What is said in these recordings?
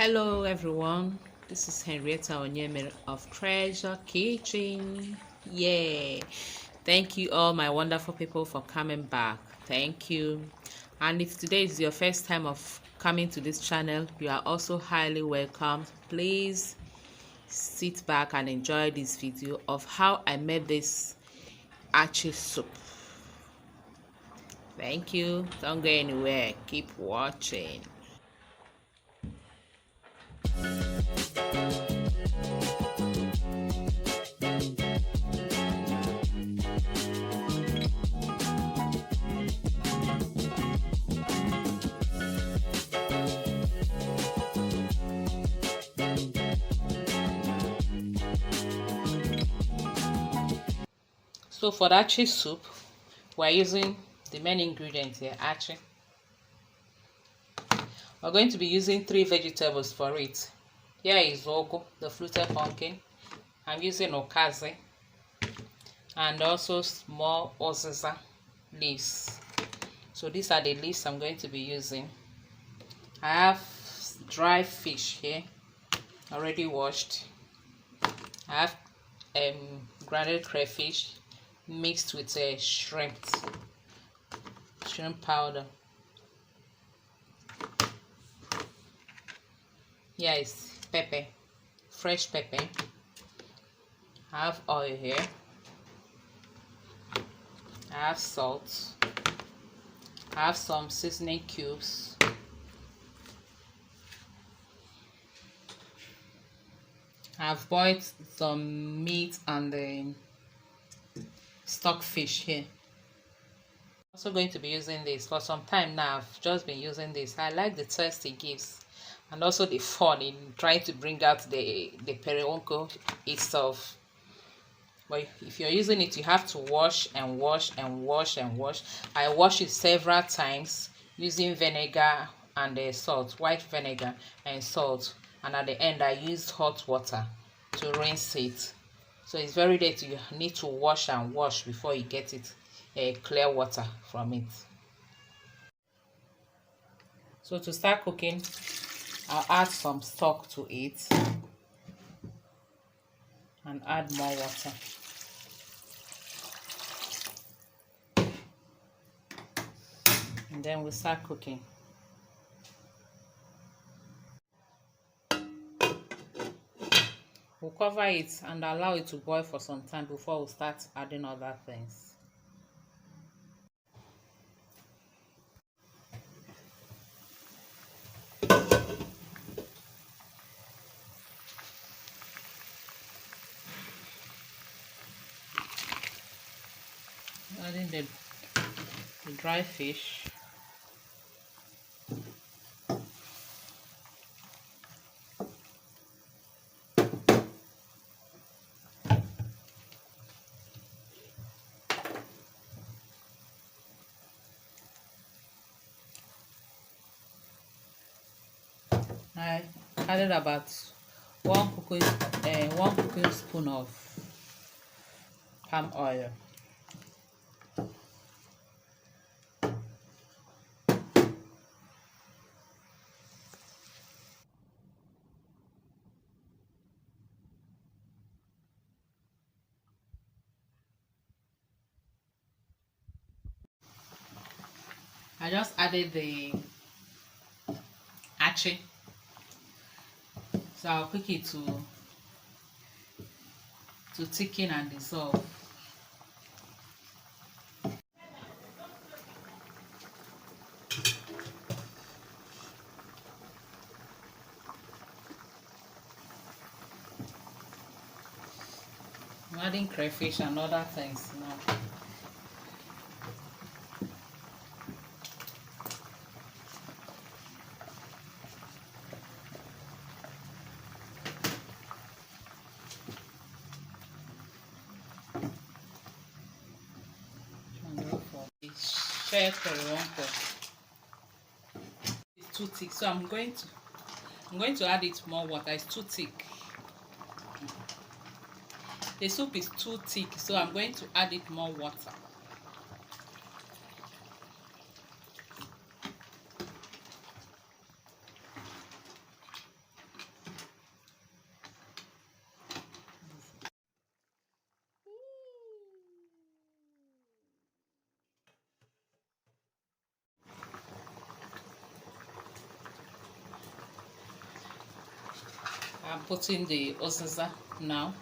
Hello everyone, this is Henrietta Onyemere of Treasure Kitchen. Yay! Thank you all my wonderful people for coming back. Thank you. And if today is your first time of coming to this channel, you are also highly welcome. Please sit back and enjoy this video of how I made this Achi soup. Thank you. Don't go anywhere. Keep watching. So for the Achi soup, we're using the main ingredients here, Achi. We're going to be using 3 vegetables for it. Here is ugu, the fluted pumpkin. I'm using okazi and also small oziza leaves. So these are the leaves I'm going to be using. I have dry fish here, already washed. I have grounded crayfish mixed with shrimp powder. Here is pepper, fresh pepper. I have oil here. I have salt. I have some seasoning cubes. I've boiled some meat and the stockfish here. I'm also going to be using this for some time now. I've just been using this. I like the taste it gives and also the fun in trying to bring out the periwinkle itself. But if you're using it, you have to wash and wash and wash and wash. I wash it several times using vinegar and salt, white vinegar and salt, and at the end I used hot water to rinse it. So it's very dirty. You need to wash and wash before you get it clear water from it. So to start cooking, I'll add some stock to it and add more water. And then we'll start cooking. We'll cover it and allow it to boil for some time before we start adding other things. Adding the dry fish. I added about one cooking spoon of palm oil. I just added the Achi. So I'll cook it to thicken and dissolve. I'm adding crayfish and other things now. Share periwinkle. It's too thick, so I'm going to add it more water. It's too thick. The soup is too thick, so I'm going to add it more water. I'm putting the oziza now.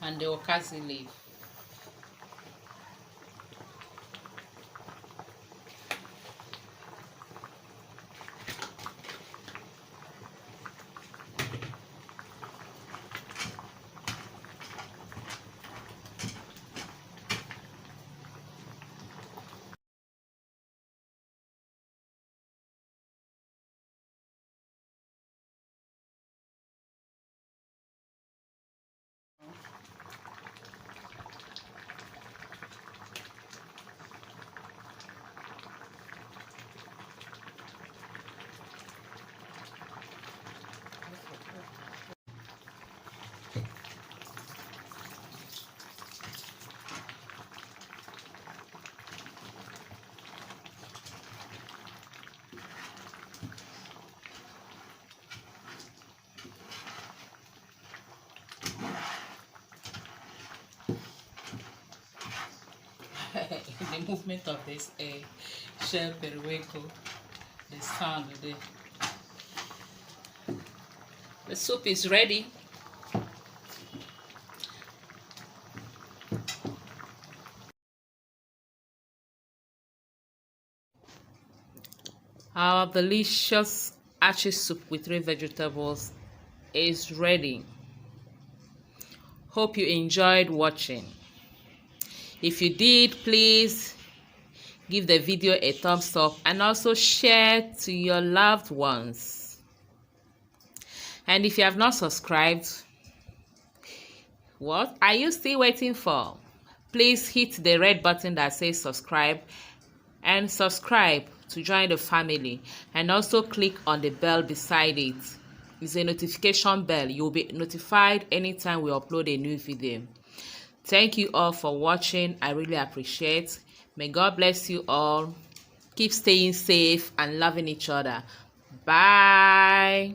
And the okazi leaf. The movement of this shell periwinkle, the sound of the soup is ready. Our delicious Achi soup with 3 vegetables is ready. Hope you enjoyed watching. If you did, please give the video a thumbs up and also share to your loved ones. And if you have not subscribed, what are you still waiting for? Please hit the red button that says subscribe and subscribe to join the family, and also click on the bell beside it. It's a notification bell. You'll be notified anytime we upload a new video. Thank you all for watching. I really appreciate. May God bless you all. Keep staying safe and loving each other. Bye.